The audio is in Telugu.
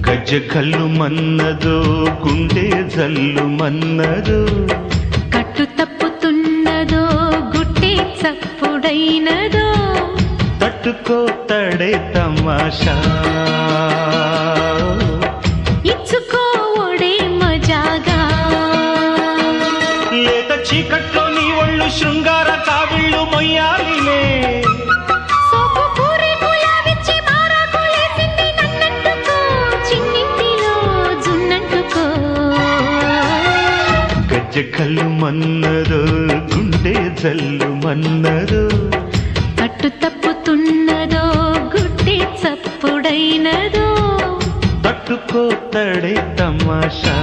గజ్జ కల్లు మన్నదో గుండె జల్లు మన్నదో కట్టు తప్పుతున్నదో గుట్టే చప్పుడైనదో తట్టుకో తడే తమాషా ఇచ్చుకో ఒడే మజాగా లేత చీకట్లో నీ ఒళ్ళు శృంగార కావిళ్ళు మొయ్యాలిలే సోపు పూరి గులాబిచ్చి మారాకులేసింది నన్నంటుకో చిన్నింటిలో జున్నంటుకో గజ్జ కల్లు మన్నదో గుండె జల్లు మన్నదో కట్టు తప్పుతున్నదో గుట్టే చప్పుడైనదో తట్టుకో తడే తమాషా